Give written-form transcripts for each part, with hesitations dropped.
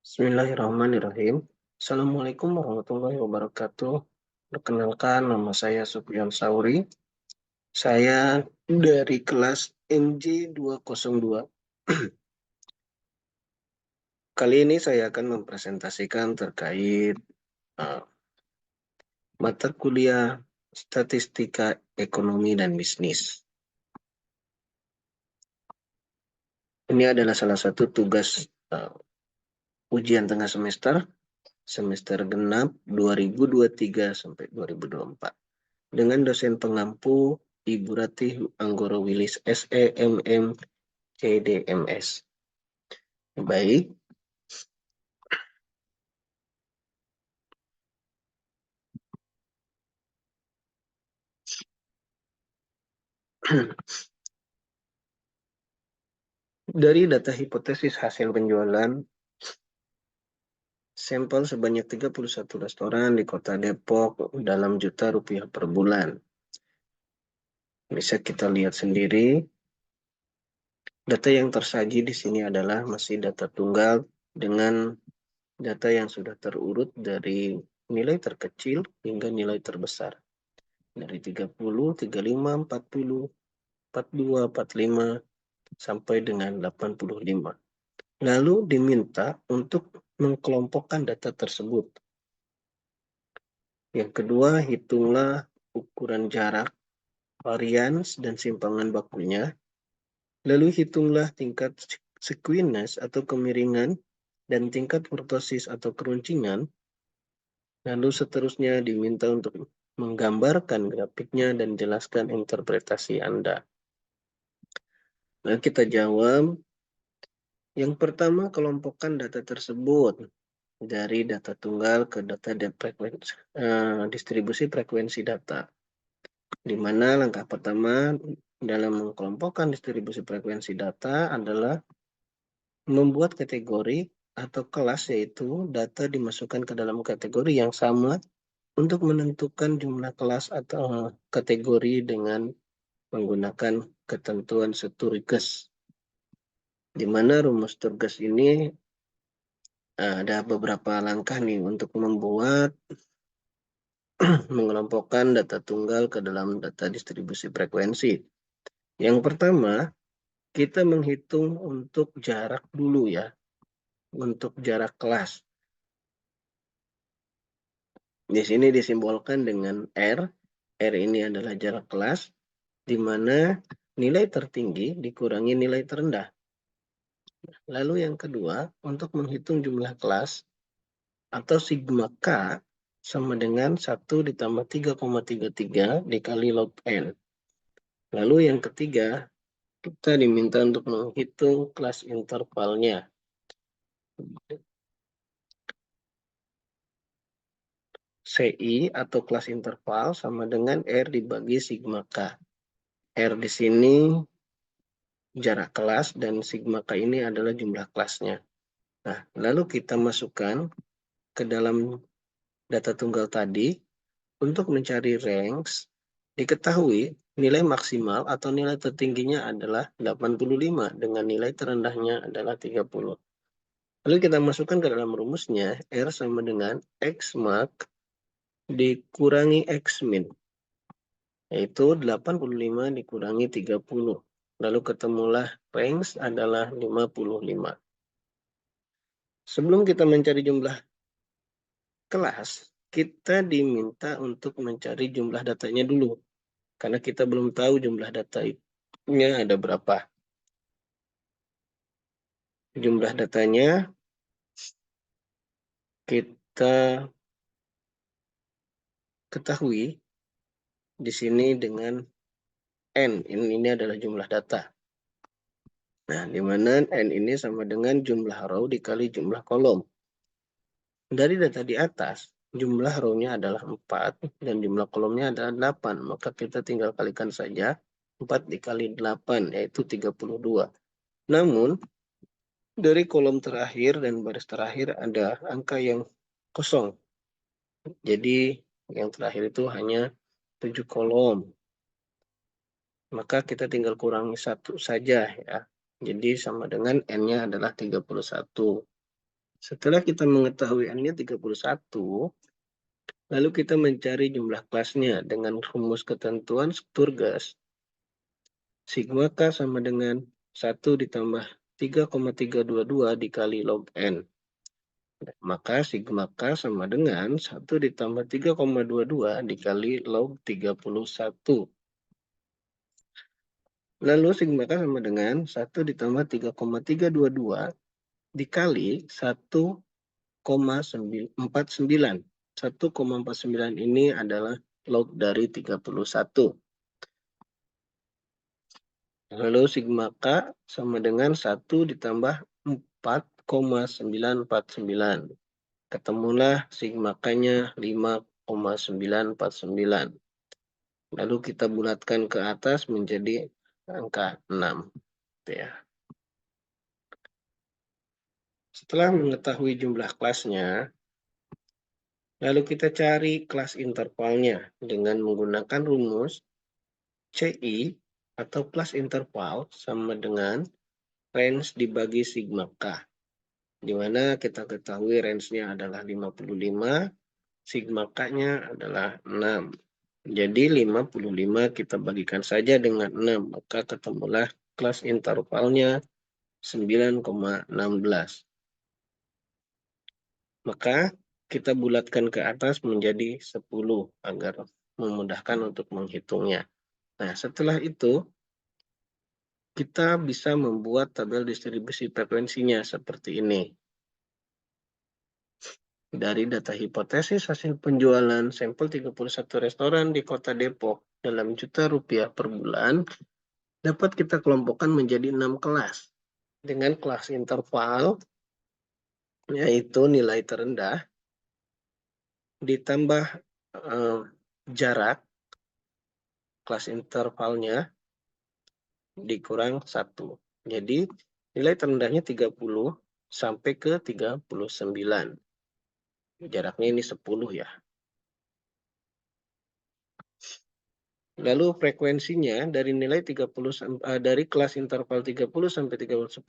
Bismillahirrahmanirrahim. Assalamualaikum warahmatullahi wabarakatuh. Perkenalkan, nama saya Sufyan Sauri. Saya dari kelas MJ202. Kali ini saya akan mempresentasikan terkait uh, mata kuliah Statistika Ekonomi dan Bisnis. Ini adalah salah satu tugas ujian tengah semester genap 2023 sampai 2024. Dengan dosen pengampu Ibu Ratih Anggoro Wilis SEMM CDMS. Baik, dari data hipotesis hasil penjualan sampel sebanyak 31 restoran di Kota Depok dalam juta rupiah per bulan. Bisa kita lihat sendiri, data yang tersaji di sini adalah masih data tunggal dengan data yang sudah terurut dari nilai terkecil hingga nilai terbesar. Dari 30, 35, 40, 42, 45, sampai dengan 85. Lalu diminta untuk mengkelompokkan data tersebut. Yang kedua, hitunglah ukuran jarak, varians, dan simpangan bakunya. Lalu hitunglah tingkat skewness atau kemiringan dan tingkat kurtosis atau keruncingan. Lalu seterusnya diminta untuk menggambarkan grafiknya dan jelaskan interpretasi Anda. Nah, kita jawab. Yang pertama, kelompokkan data tersebut dari data tunggal ke data distribusi frekuensi data. Di mana langkah pertama dalam mengkelompokkan distribusi frekuensi data adalah membuat kategori atau kelas, yaitu data dimasukkan ke dalam kategori yang sama untuk menentukan jumlah kelas atau kategori dengan menggunakan ketentuan Sturges. Di mana rumus Sturges ini ada beberapa langkah nih untuk membuat mengelompokkan data tunggal ke dalam data distribusi frekuensi. Yang pertama, kita menghitung untuk jarak dulu ya, untuk jarak kelas. Di sini disimbolkan dengan R. R ini adalah jarak kelas, di mana nilai tertinggi dikurangi nilai terendah. Lalu yang kedua, untuk menghitung jumlah kelas atau sigma K sama dengan 1 ditambah 3,33 dikali log N. Lalu yang ketiga, kita diminta untuk menghitung kelas intervalnya. CI atau kelas interval sama dengan R dibagi sigma K. R di sini jarak kelas dan sigma K ini adalah jumlah kelasnya. Nah, lalu kita masukkan ke dalam data tunggal tadi untuk mencari range. Diketahui nilai maksimal atau nilai tertingginya adalah 85 dengan nilai terendahnya adalah 30. Lalu kita masukkan ke dalam rumusnya, R sama dengan X max dikurangi X min, yaitu 85 dikurangi 30. Lalu ketemulah range adalah 55. Sebelum kita mencari jumlah kelas, kita diminta untuk mencari jumlah datanya dulu. Karena kita belum tahu jumlah datanya ada berapa. Jumlah datanya kita ketahui di sini dengan N. Ini adalah jumlah data. Nah, di mana N ini sama dengan jumlah row dikali jumlah kolom. Dari data di atas, jumlah row-nya adalah 4 dan jumlah kolomnya adalah 8. Maka kita tinggal kalikan saja 4 dikali 8, yaitu 32. Namun, dari kolom terakhir dan baris terakhir ada angka yang kosong. Jadi, yang terakhir itu hanya 7 kolom. Maka kita tinggal kurangi 1 saja ya. Jadi sama dengan N-nya adalah 31. Setelah kita mengetahui N-nya 31, lalu kita mencari jumlah kelasnya dengan rumus ketentuan struktur gas. Sigma K sama dengan 1 ditambah 3,322 dikali log N. Maka sigma K sama dengan 1 ditambah 3,22 dikali log 31. Lalu sigma K sama dengan 1 ditambah 3,322 dikali 1,49. 1,49 ini adalah log dari 31. Lalu sigma K sama dengan 1 ditambah 4,949. Ketemulah sigma K-nya 5,949. Lalu kita bulatkan ke atas menjadi angka 6. Ya. Setelah mengetahui jumlah kelasnya, lalu kita cari kelas intervalnya dengan menggunakan rumus CI atau kelas interval sama dengan range dibagi sigma K. Di mana kita ketahui range-nya adalah 55, sigma K-nya adalah 6. Jadi 55 kita bagikan saja dengan 6, maka ketemulah kelas intervalnya 9,16. Maka kita bulatkan ke atas menjadi 10 agar memudahkan untuk menghitungnya. Nah, setelah itu kita bisa membuat tabel distribusi frekuensinya seperti ini. Dari data hipotesis hasil penjualan sampel 31 restoran di Kota Depok dalam juta rupiah per bulan, dapat kita kelompokkan menjadi 6 kelas. Dengan kelas interval, yaitu nilai terendah, ditambah jarak, kelas intervalnya, dikurang 1. Jadi, nilai terendahnya 30 sampai ke 39. Jaraknya ini 10 ya. Lalu frekuensinya dari nilai 30 dari kelas interval 30 sampai 39,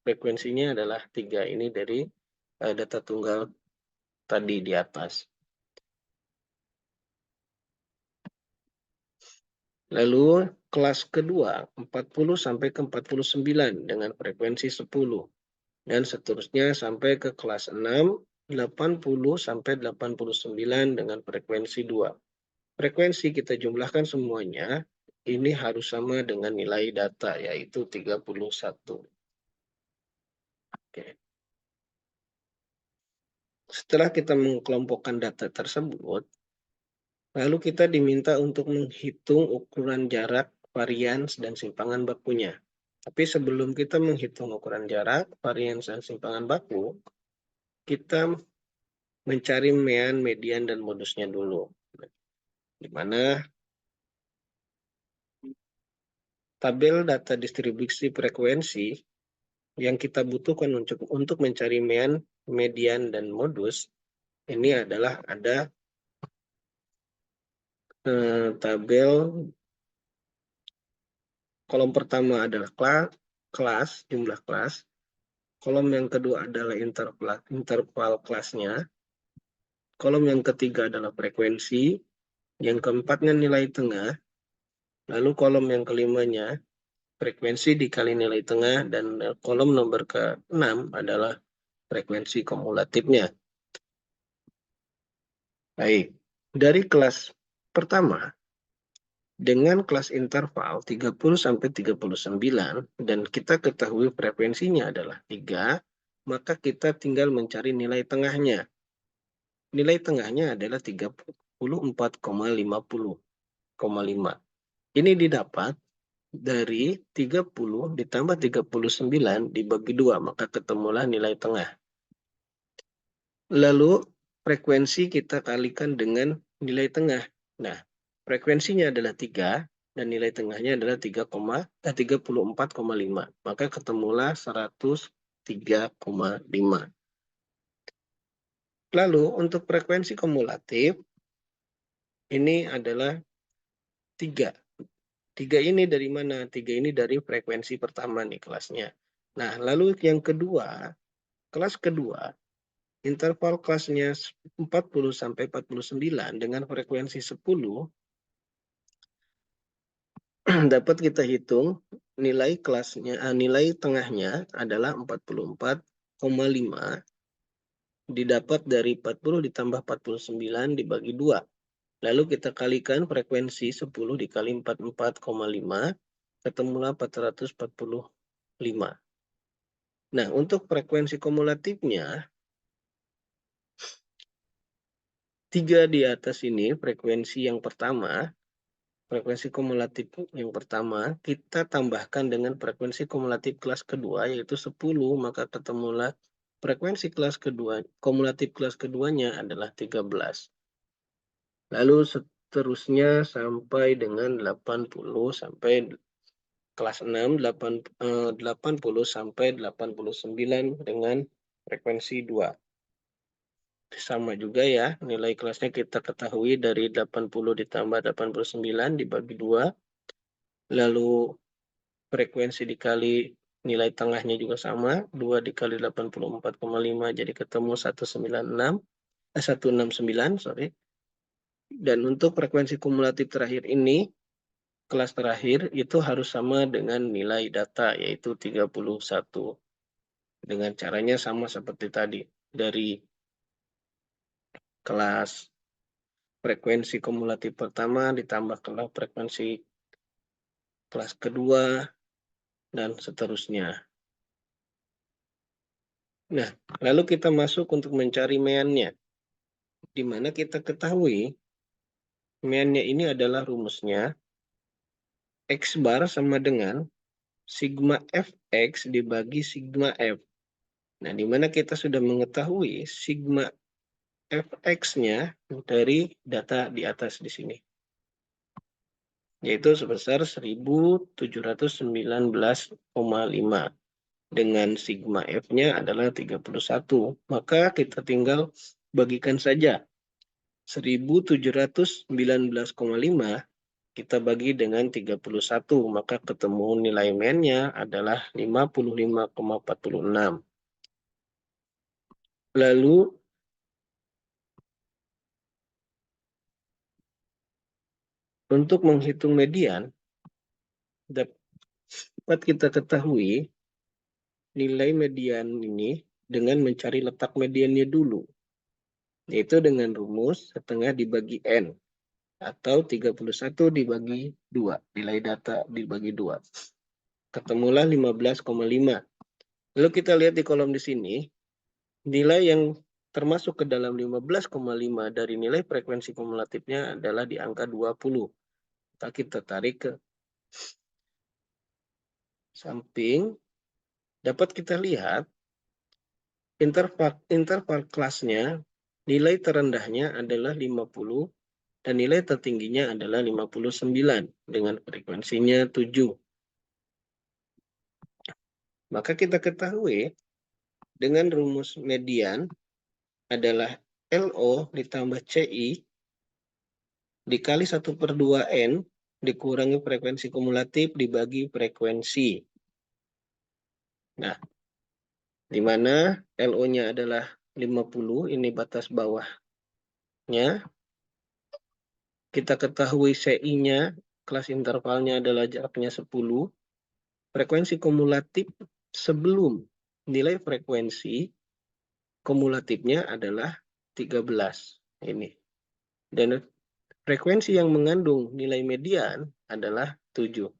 frekuensinya adalah 3. Ini dari data tunggal tadi di atas. Lalu kelas kedua 40 sampai ke 49 dengan frekuensi 10. Dan seterusnya sampai ke kelas 6, 80 sampai 89 dengan frekuensi 2. Frekuensi kita jumlahkan semuanya, ini harus sama dengan nilai data, yaitu 31. Oke. Setelah kita mengelompokkan data tersebut, lalu kita diminta untuk menghitung ukuran jarak, varians, dan simpangan bakunya. Tapi sebelum kita menghitung ukuran jarak, varians, dan simpangan baku, kita mencari mean, median, dan modusnya dulu. Di mana tabel data distribusi frekuensi yang kita butuhkan untuk mencari mean, median, dan modus, ini adalah ada tabel kolom pertama adalah kelas, jumlah kelas. Kolom yang kedua adalah interval kelasnya. Kolom yang ketiga adalah frekuensi. Yang keempatnya nilai tengah. Lalu kolom yang kelimanya frekuensi dikali nilai tengah. Dan kolom nomor ke-6 adalah frekuensi kumulatifnya. Baik, dari kelas pertama, dengan kelas interval 30 sampai 39 dan kita ketahui frekuensinya adalah 3, maka kita tinggal mencari nilai tengahnya. Nilai tengahnya adalah 34,50,5. Ini didapat dari 30 ditambah 39 dibagi 2, maka ketemulah nilai tengah. Lalu frekuensi kita kalikan dengan nilai tengah. Nah, frekuensinya adalah 3 dan nilai tengahnya adalah 34,5. Maka ketemulah 103,5. Lalu untuk frekuensi kumulatif, ini adalah 3. 3 ini dari mana? 3 ini dari frekuensi pertama nih kelasnya. Nah, lalu yang kedua, kelas kedua, interval kelasnya 40 sampai 49 dengan frekuensi 10, dapat kita hitung nilai kelasnya, nilai tengahnya adalah 44,5 didapat dari 40 ditambah 49 dibagi 2. Lalu kita kalikan frekuensi 10 dikali 44,5, ketemulah 445. Nah, untuk frekuensi kumulatifnya, 3 di atas ini frekuensi yang pertama, frekuensi kumulatif yang pertama, kita tambahkan dengan frekuensi kumulatif kelas kedua, yaitu 10, maka ketemulah frekuensi kelas kedua, kumulatif kelas keduanya adalah 13. Lalu seterusnya sampai dengan 80 sampai kelas 6, 80 sampai 89 dengan frekuensi 2. Sama juga ya, nilai kelasnya kita ketahui dari 80 ditambah 89 dibagi 2. Lalu frekuensi dikali nilai tengahnya juga sama, 2 dikali 84,5 jadi ketemu 169, sorry. Dan untuk frekuensi kumulatif terakhir ini, kelas terakhir itu harus sama dengan nilai data, yaitu 31. Dengan caranya sama seperti tadi, dari kelas frekuensi kumulatif pertama ditambah kelas frekuensi kelas kedua, dan seterusnya. Nah, lalu kita masuk untuk mencari meannya, di mana kita ketahui meannya ini adalah rumusnya X bar sama dengan sigma Fx dibagi sigma F. Nah, di mana kita sudah mengetahui sigma Fx-nya dari data di atas di sini, yaitu sebesar 1719,5. Dengan sigma F-nya adalah 31. Maka kita tinggal bagikan saja. 1719,5 kita bagi dengan 31. Maka ketemu nilai mean-nya adalah 55,46. Lalu untuk menghitung median, dapat kita ketahui nilai median ini dengan mencari letak mediannya dulu, yaitu dengan rumus setengah dibagi N, atau 31 dibagi 2, nilai data dibagi 2. Ketemulah 15,5. Lalu kita lihat di kolom di sini, nilai yang termasuk ke dalam 15,5 dari nilai frekuensi kumulatifnya adalah di angka 20. Kita tarik ke samping, dapat kita lihat interval kelasnya, nilai terendahnya adalah 50 dan nilai tertingginya adalah 59 dengan frekuensinya 7. Maka kita ketahui dengan rumus median adalah LO ditambah CI dikali 1/2N dikurangi frekuensi kumulatif dibagi frekuensi. Nah, di mana LO-nya adalah 50, ini batas bawahnya. Kita ketahui CI-nya, kelas intervalnya adalah jaraknya 10. Frekuensi kumulatif sebelum nilai frekuensi kumulatifnya adalah 13. Ini. Dan frekuensi yang mengandung nilai median adalah 7.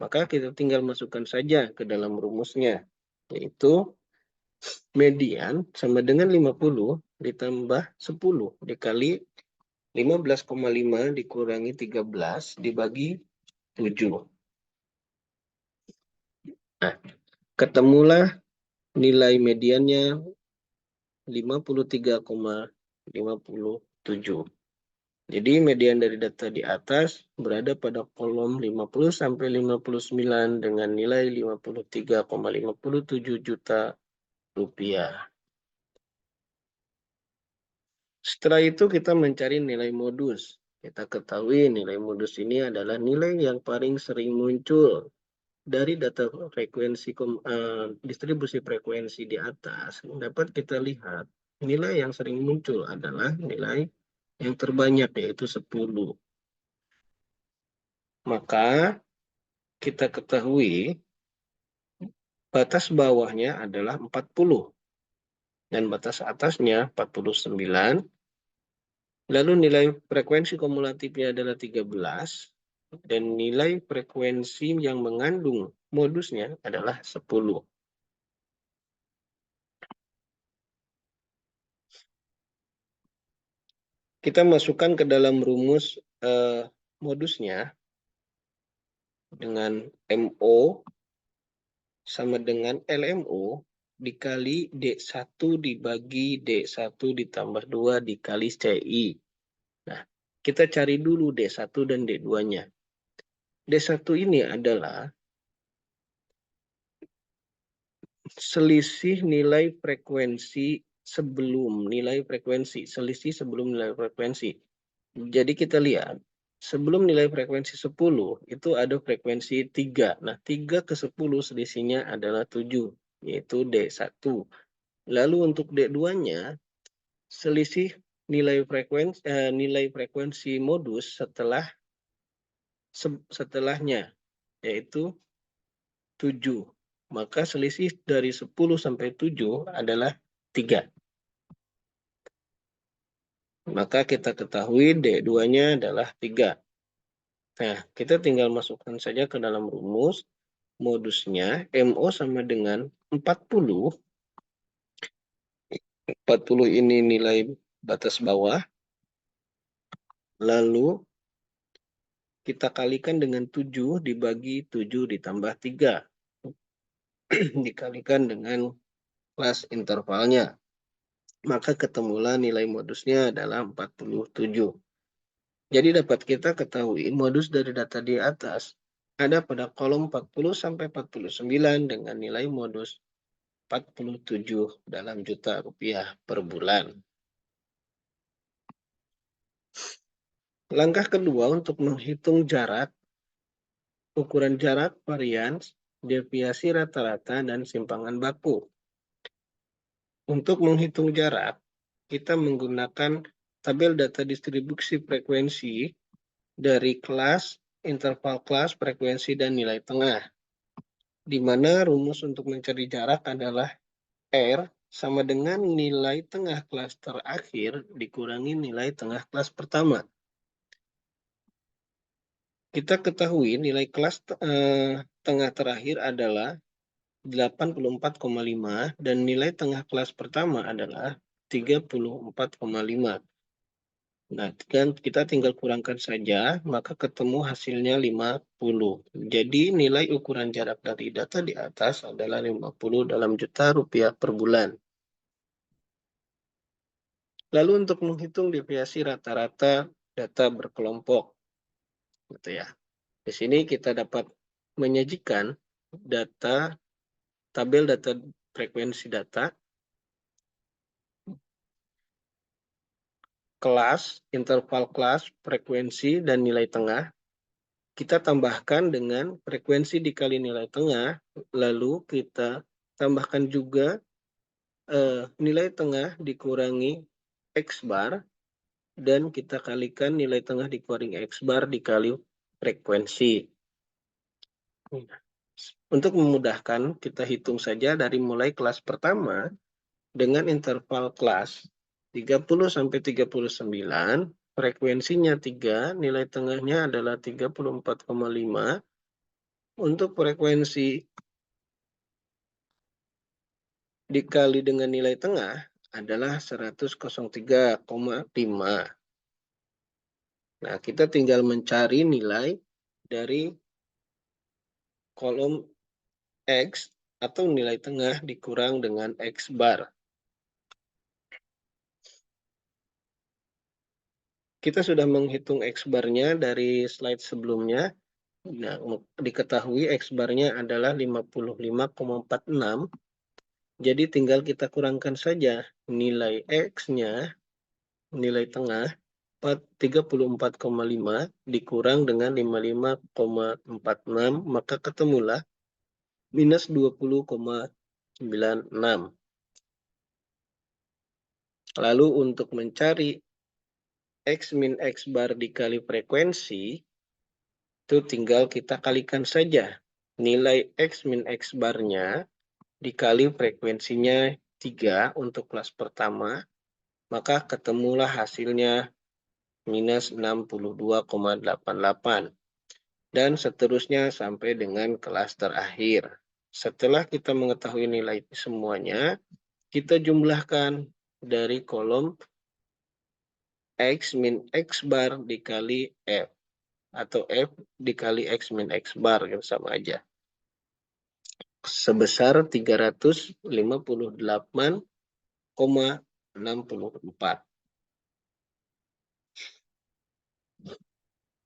Maka kita tinggal masukkan saja ke dalam rumusnya, yaitu median sama dengan 50 ditambah 10 dikali 15,5 dikurangi 13 dibagi 7. Nah, ketemulah nilai mediannya 53,57. Jadi median dari data di atas berada pada kolom 50 sampai 59 dengan nilai 53,57 juta rupiah. Setelah itu kita mencari nilai modus. Kita ketahui nilai modus ini adalah nilai yang paling sering muncul dari data frekuensi distribusi frekuensi di atas dapat kita lihat nilai yang sering muncul adalah nilai yang terbanyak, yaitu 10. Maka kita ketahui batas bawahnya adalah 40 dan batas atasnya 49. Lalu nilai frekuensi kumulatifnya adalah 13 dan nilai frekuensi yang mengandung modusnya adalah 10. Kita masukkan ke dalam rumus modusnya dengan MO sama dengan LMO dikali D1 dibagi D1 ditambah 2 dikali CI. Nah, kita cari dulu D1 dan D2-nya. D1 ini adalah selisih nilai frekuensi sebelum nilai frekuensi. Selisih sebelum nilai frekuensi. Jadi kita lihat, sebelum nilai frekuensi 10, itu ada frekuensi 3. Nah, 3 ke 10 selisihnya adalah 7, yaitu D1. Lalu untuk D2-nya, selisih nilai frekuensi modus setelahnya, yaitu 7. Maka selisih dari 10 sampai 7 adalah 3. Maka kita ketahui D2-nya adalah 3. Nah, kita tinggal masukkan saja ke dalam rumus. Modusnya MO sama dengan 40. 40 ini nilai batas bawah. Lalu kita kalikan dengan 7 dibagi 7 ditambah 3. Dikalikan dengan kelas intervalnya. Maka ketemulah nilai modusnya adalah 47. Jadi dapat kita ketahui modus dari data di atas ada pada kolom 40 sampai 49 dengan nilai modus 47 dalam juta rupiah per bulan. Langkah kedua untuk menghitung jarak, ukuran jarak, varians, deviasi rata-rata, dan simpangan baku. Untuk menghitung jarak, kita menggunakan tabel data distribusi frekuensi dari kelas, interval kelas, frekuensi, dan nilai tengah. Di mana rumus untuk mencari jarak adalah R sama dengan nilai tengah kelas terakhir dikurangi nilai tengah kelas pertama. Kita ketahui nilai kelas tengah terakhir adalah 84,5 dan nilai tengah kelas pertama adalah 34,5. Nah, kita tinggal kurangkan saja, maka ketemu hasilnya 50. Jadi, nilai ukuran jarak dari data di atas adalah 50 dalam juta rupiah per bulan. Lalu untuk menghitung deviasi rata-rata data berkelompok, gitu ya. Di sini kita dapat menyajikan tabel data frekuensi data, kelas, interval kelas, frekuensi, dan nilai tengah. Kita tambahkan dengan frekuensi dikali nilai tengah, lalu kita tambahkan juga nilai tengah dikurangi X bar, dan kita kalikan nilai tengah dikurangi X bar dikali frekuensi. Untuk memudahkan, kita hitung saja dari mulai kelas pertama dengan interval kelas 30 sampai 39, frekuensinya 3, nilai tengahnya adalah 34,5. Untuk frekuensi dikali dengan nilai tengah adalah 103,5. Nah, kita tinggal mencari nilai dari kolom X atau nilai tengah dikurang dengan X bar. Kita sudah menghitung X bar-nya dari slide sebelumnya. Nah, diketahui X bar-nya adalah 55,46. Jadi tinggal kita kurangkan saja nilai X-nya, nilai tengah, 34,5 dikurang dengan 55,46, maka ketemulah minus 20,96. Lalu untuk mencari X min X bar dikali frekuensi, itu tinggal kita kalikan saja nilai X min X barnya dikali frekuensinya 3 untuk kelas pertama, maka ketemulah hasilnya minus 62,88. Dan seterusnya sampai dengan kelas terakhir. Setelah kita mengetahui nilai semuanya, kita jumlahkan dari kolom X min X bar dikali F. Atau F dikali X min X bar, sama aja. Sebesar 358,64.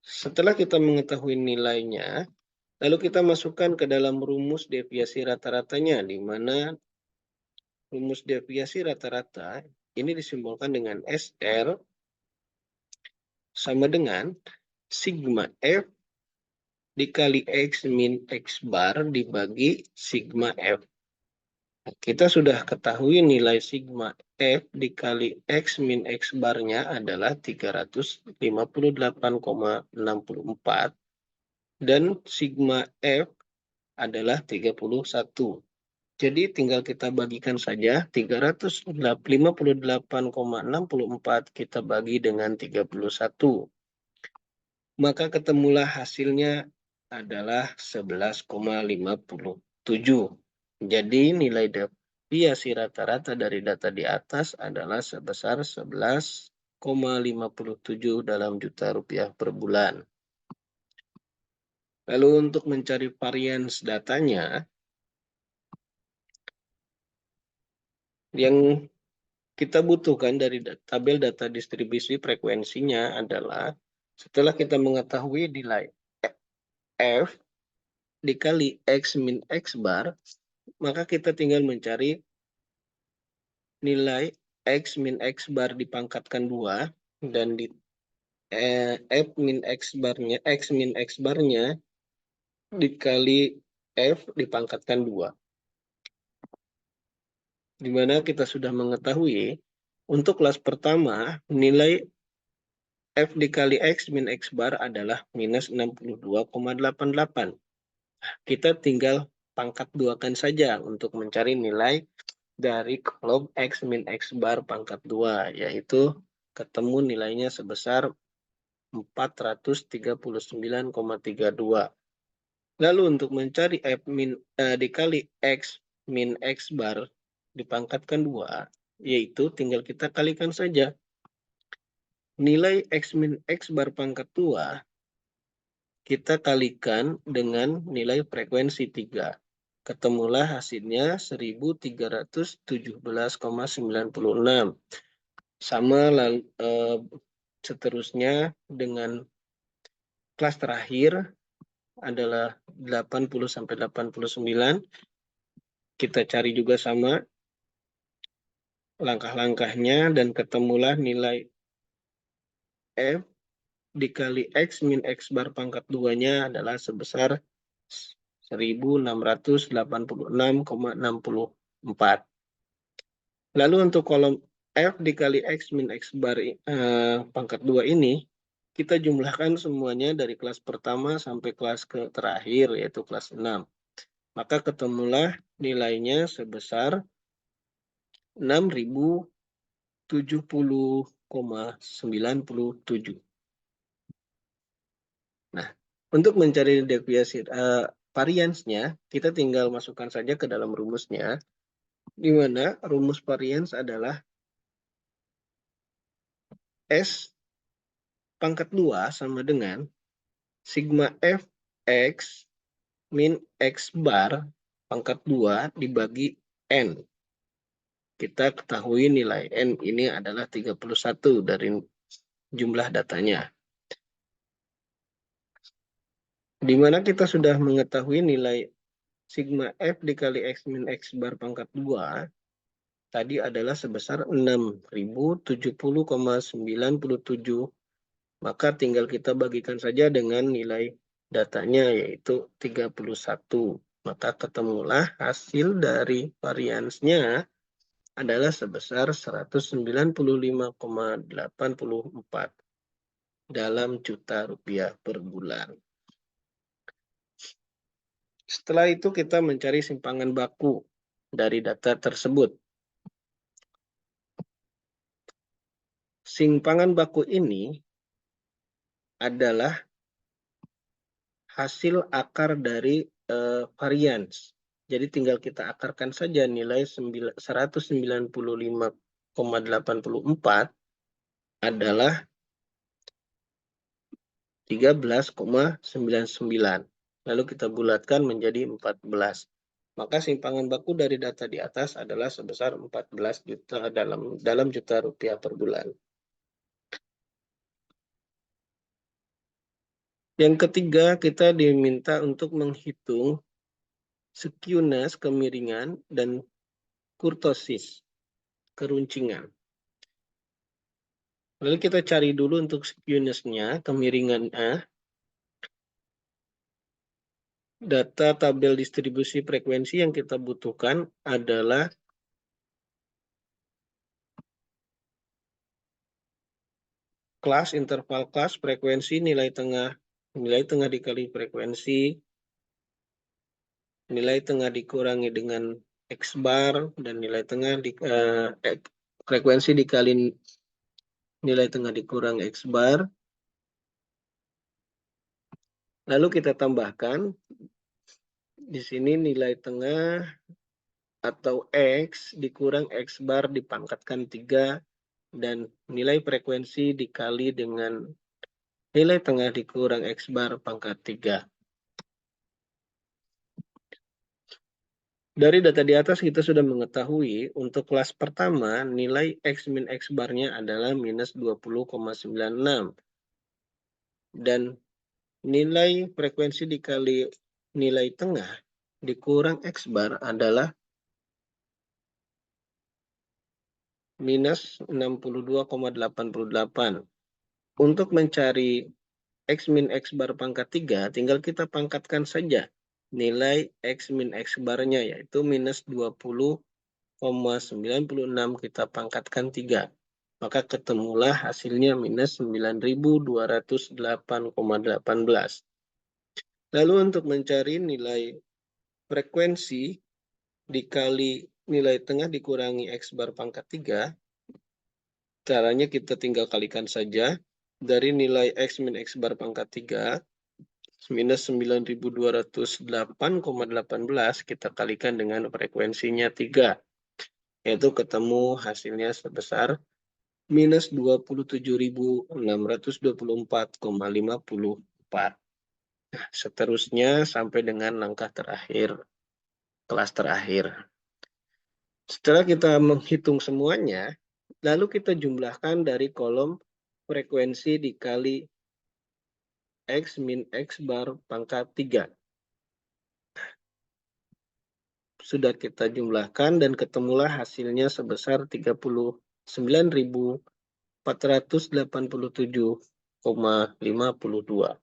Setelah kita mengetahui nilainya, lalu kita masukkan ke dalam rumus deviasi rata-ratanya, di mana rumus deviasi rata-rata ini disimbolkan dengan SR sama dengan sigma F dikali X min X bar dibagi sigma F. Kita sudah ketahui nilai sigma F dikali X min X barnya adalah 358,64 dan sigma F adalah 31. Jadi tinggal kita bagikan saja 358,64 kita bagi dengan 31. Maka ketemulah hasilnya adalah 11,57. Jadi nilai deviasi rata-rata dari data di atas adalah sebesar 11,57 dalam juta rupiah per bulan. Lalu untuk mencari varians datanya, yang kita butuhkan dari tabel data distribusi frekuensinya adalah setelah kita mengetahui nilai F dikali X min X bar, maka kita tinggal mencari nilai X min X bar dipangkatkan 2 dan di F min X barnya, X min X barnya dikali F dipangkatkan 2. Di mana kita sudah mengetahui untuk kelas pertama nilai F dikali X min X bar adalah minus 62,88. Kita tinggal pangkat 2-kan saja untuk mencari nilai dari kolom X min X bar pangkat 2, yaitu ketemu nilainya sebesar 439,32. Lalu untuk mencari F min dikali X min X bar dipangkatkan 2, yaitu tinggal kita kalikan saja nilai X min X bar pangkat 2 kita kalikan dengan nilai frekuensi 3. Ketemulah hasilnya 1317,96. Sama lalu seterusnya dengan kelas terakhir adalah 80 sampai 89. Kita cari juga sama langkah-langkahnya dan ketemulah nilai F dikali X min X bar pangkat 2-nya adalah sebesar 1686,64. Lalu untuk kolom F dikali X min X bar pangkat 2 ini, kita jumlahkan semuanya dari kelas pertama sampai kelas terakhir, yaitu kelas 6. Maka ketemulah nilainya sebesar 6070,97. Nah, untuk mencari deviasi variansnya, kita tinggal masukkan saja ke dalam rumusnya, di mana rumus varians adalah S pangkat 2 sama dengan sigma F X min X bar pangkat 2 dibagi N. Kita ketahui nilai N ini adalah 31 dari jumlah datanya. Di mana kita sudah mengetahui nilai sigma F dikali X min X bar pangkat 2 tadi adalah sebesar 6070,97. Maka tinggal kita bagikan saja dengan nilai datanya, yaitu 31. Maka ketemulah hasil dari variansnya adalah sebesar 195,84 dalam juta rupiah per bulan. Setelah itu kita mencari simpangan baku dari data tersebut. Simpangan baku ini adalah hasil akar dari varians. Jadi tinggal kita akarkan saja nilai 195,84 adalah 13,99. Lalu kita bulatkan menjadi 14. Maka simpangan baku dari data di atas adalah sebesar 14 juta dalam juta rupiah per bulan. Yang ketiga, kita diminta untuk menghitung skewness, kemiringan, dan kurtosis, keruncingan. Lalu kita cari dulu untuk skewness-nya, kemiringannya. Data tabel distribusi frekuensi yang kita butuhkan adalah kelas, interval kelas, frekuensi, nilai tengah dikali frekuensi, nilai tengah dikurangi dengan X bar, dan nilai tengah frekuensi dikali nilai tengah dikurang X bar. Lalu kita tambahkan di sini nilai tengah atau X dikurang X bar dipangkatkan 3, dan nilai frekuensi dikali dengan nilai tengah dikurang X bar pangkat 3. Dari data di atas kita sudah mengetahui untuk kelas pertama nilai X min X barnya adalah minus 20,96. Dan nilai frekuensi dikali nilai tengah dikurang X bar adalah minus 62,88. Untuk mencari X min X bar pangkat 3, tinggal kita pangkatkan saja nilai X min X barnya, yaitu minus 20,96 kita pangkatkan 3. Maka ketemulah hasilnya minus 9.208,18. Lalu untuk mencari nilai frekuensi dikali nilai tengah dikurangi X bar pangkat 3, caranya kita tinggal kalikan saja. Dari nilai X min X bar pangkat 3 minus 9.208,18 kita kalikan dengan frekuensinya 3. Yaitu ketemu hasilnya sebesar minus 27.624,54. Nah, seterusnya sampai dengan langkah terakhir, kelas terakhir. Setelah kita menghitung semuanya, lalu kita jumlahkan dari kolom frekuensi dikali X min X bar pangkat 3. Sudah kita jumlahkan dan ketemulah hasilnya sebesar 39.487,52.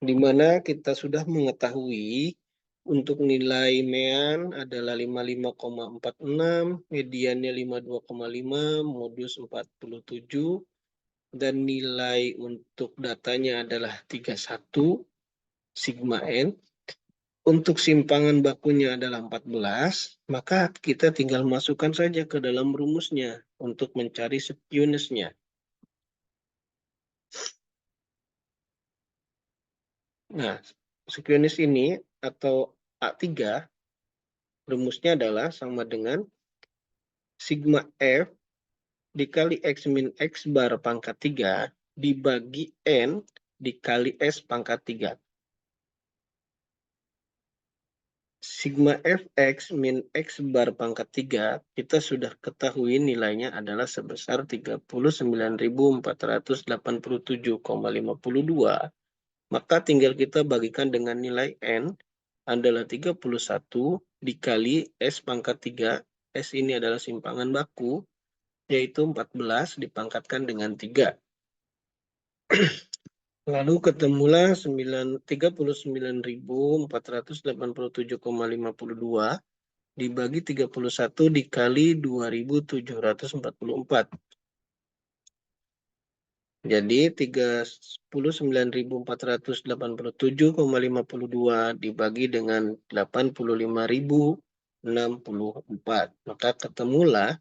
Di mana kita sudah mengetahui untuk nilai mean adalah 55,46, mediannya 52,5, modus 47, dan nilai untuk datanya adalah 31, sigma N. Untuk simpangan bakunya adalah 14, maka kita tinggal masukkan saja ke dalam rumusnya untuk mencari skewness-nya. Nah, skewness ini atau A3, rumusnya adalah sama dengan sigma F dikali X min X bar pangkat 3 dibagi N dikali S pangkat 3. Sigma Fx min X bar pangkat 3 kita sudah ketahui nilainya adalah sebesar 39.487,52. Maka tinggal kita bagikan dengan nilai N adalah 31 dikali S pangkat 3. S ini adalah simpangan baku, yaitu 14 dipangkatkan dengan 3. Lalu ketemulah 39.487,52 dibagi 31 dikali 2.744. Jadi 39.487,52 dibagi dengan 85.064. Maka ketemulah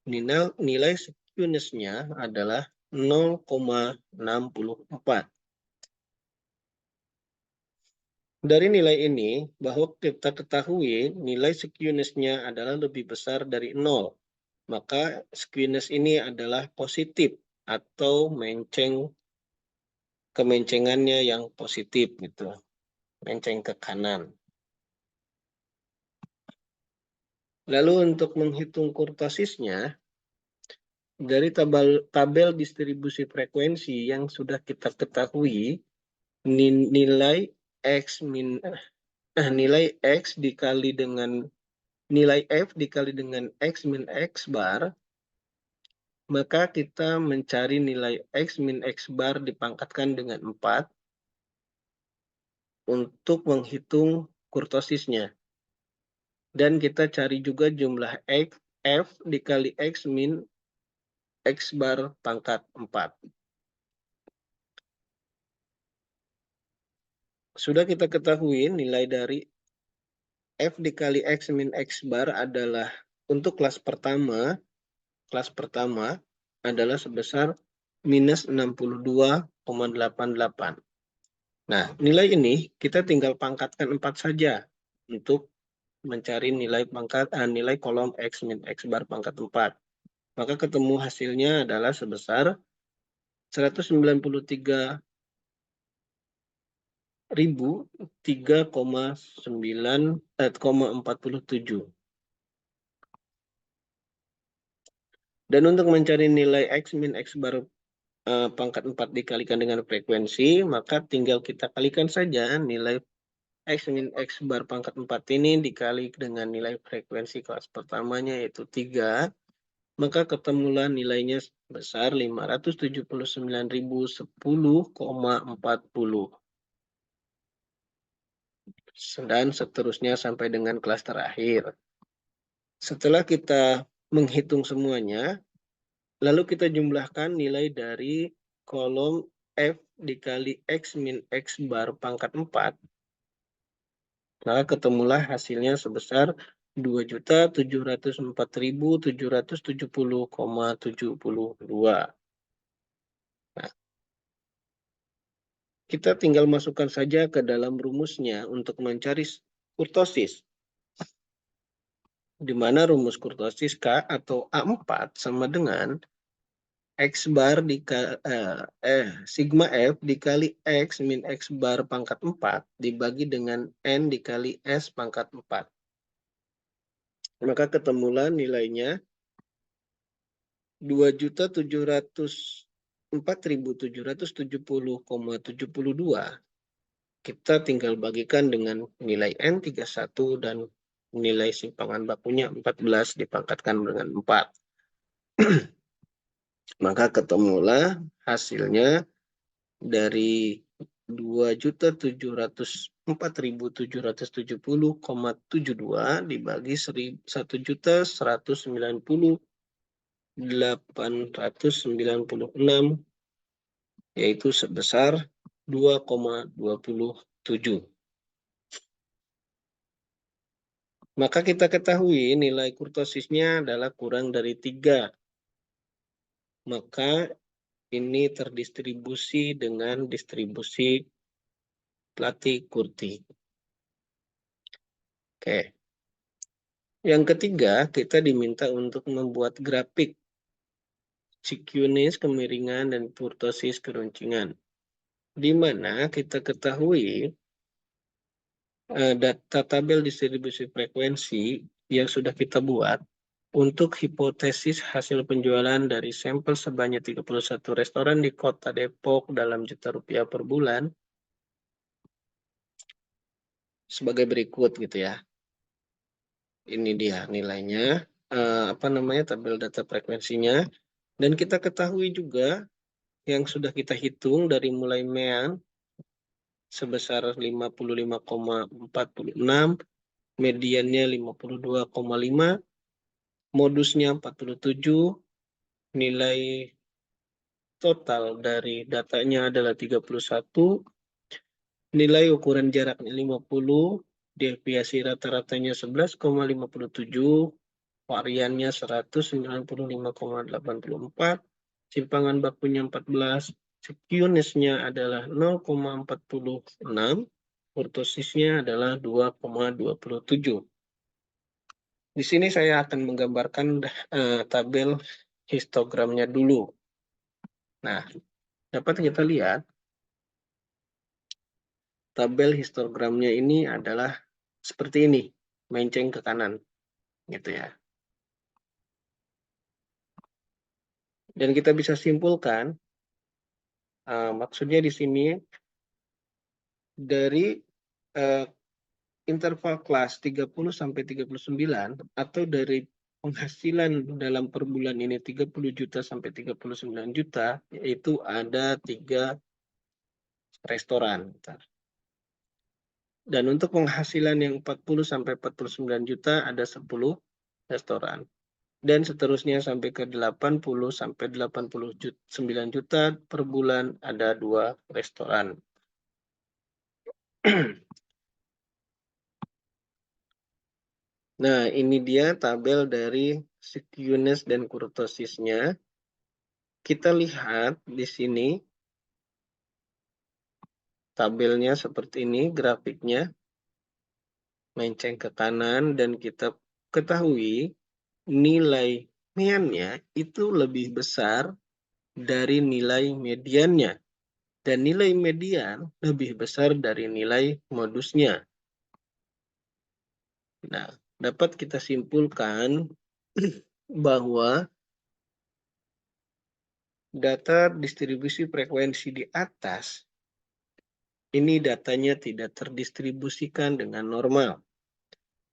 nilai skewness-nya adalah 0,64. Dari nilai ini, bahwa kita ketahui nilai skewness-nya adalah lebih besar dari 0. Maka skewness ini adalah positif atau kemencengannya yang positif gitu. Menceng ke kanan. Lalu untuk menghitung kurtosisnya, dari tabel distribusi frekuensi yang sudah kita ketahui, nilai X dikali dengan nilai F dikali dengan X min X bar, maka kita mencari nilai X min X bar dipangkatkan dengan 4 untuk menghitung kurtosisnya. Dan kita cari juga jumlah F dikali X min X bar pangkat 4. Sudah kita ketahui nilai dari F dikali X min X bar adalah untuk kelas pertama adalah sebesar minus 62,88. Nah, nilai ini kita tinggal pangkatkan 4 saja untuk mencari nilai kolom X min X bar pangkat 4. Maka ketemu hasilnya adalah sebesar 193,47. Dan untuk mencari nilai X min X bar pangkat 4 dikalikan dengan frekuensi, maka tinggal kita kalikan saja nilai X min X bar pangkat 4 ini dikali dengan nilai frekuensi kelas pertamanya yaitu 3, maka ketemulah nilainya sebesar 579.010,40. Dan seterusnya sampai dengan kelas terakhir. Setelah kita menghitung semuanya, lalu kita jumlahkan nilai dari kolom F dikali X min X bar pangkat 4. Maka ketemulah hasilnya sebesar 2.704.770,72. Nah, kita tinggal masukkan saja ke dalam rumusnya untuk mencari kurtosis. Di mana rumus kurtosis K atau A4 sama dengan X bar sigma F dikali X min X bar pangkat 4 dibagi dengan N dikali S pangkat 4. Maka ketemulah nilainya 2.704.770,72. Kita tinggal bagikan dengan nilai N 31 dan nilai simpangan bakunya 14 dipangkatkan dengan 4. Maka ketemulah hasilnya dari 2.704.770,72 dibagi 1.190.896 yaitu sebesar 2,27. Maka kita ketahui nilai kurtosisnya adalah kurang dari 3. Maka ini terdistribusi dengan distribusi Platy-Kurti. Oke. Yang ketiga, kita diminta untuk membuat grafik skewness, kemiringan, dan kurtosis keruncingan. Di mana kita ketahui data tabel distribusi frekuensi yang sudah kita buat untuk hipotesis hasil penjualan dari sampel sebanyak 31 restoran di Kota Depok dalam juta rupiah per bulan sebagai berikut gitu ya. Ini dia nilainya, tabel data frekuensinya. Dan kita ketahui juga yang sudah kita hitung dari mulai mean sebesar 55,46, mediannya 52,5, modusnya 47, nilai total dari datanya adalah 31, nilai ukuran jaraknya 50, deviasi rata-ratanya 11,57, variannya 195,84, simpangan bakunya 14, skewness-nya adalah 0,46, kurtosisnya adalah 2,27. Di sini saya akan menggambarkan tabel histogramnya dulu. Nah, dapat kita lihat tabel histogramnya ini adalah seperti ini, menceng ke kanan, gitu ya. Dan kita bisa simpulkan, maksudnya di sini dari interval kelas 30 sampai 39 atau dari penghasilan dalam per bulan ini 30 juta sampai 39 juta, yaitu ada 3 restoran. Dan untuk penghasilan yang 40 sampai 49 juta ada 10 restoran. Dan seterusnya sampai ke 80 sampai 89 juta per bulan ada 2 restoran. Nah, ini dia tabel dari skewness dan kurtosisnya. Kita lihat di sini tabelnya seperti ini, grafiknya menceng ke kanan, dan kita ketahui nilai meannya itu lebih besar dari nilai mediannya. Dan nilai median lebih besar dari nilai modusnya. Nah, dapat kita simpulkan bahwa data distribusi frekuensi di atas ini datanya tidak terdistribusikan dengan normal.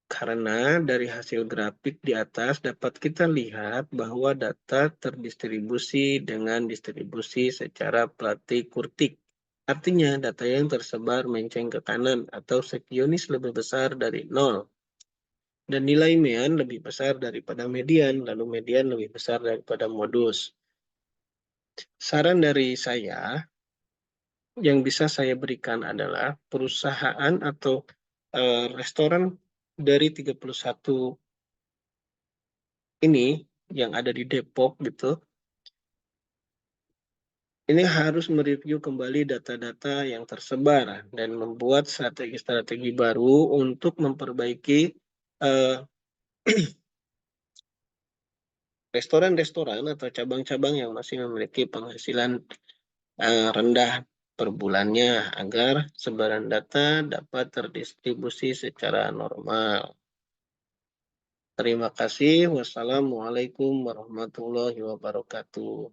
Karena dari hasil grafik di atas dapat kita lihat bahwa data terdistribusi dengan distribusi secara platy-kurtik. Artinya data yang tersebar menceng ke kanan atau sekionis lebih besar dari 0. Dan nilai mean lebih besar daripada median, lalu median lebih besar daripada modus. Saran dari saya, yang bisa saya berikan adalah perusahaan atau restoran dari 31 ini yang ada di Depok gitu, ini harus mereview kembali data-data yang tersebar dan membuat strategi-strategi baru untuk memperbaiki restoran-restoran atau cabang-cabang yang masih memiliki penghasilan rendah per bulannya agar sebaran data dapat terdistribusi secara normal. Terima kasih. Wassalamualaikum warahmatullahi wabarakatuh.